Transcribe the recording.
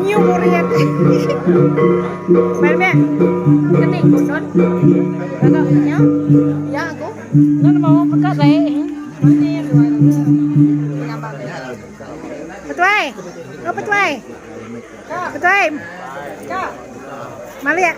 Nhiều murid. Mẹ mẹ, cái này của nó. Đó nhá. Ya aku. Nó mau buka saya. Betul. Oh betul. Betul. Mali ya.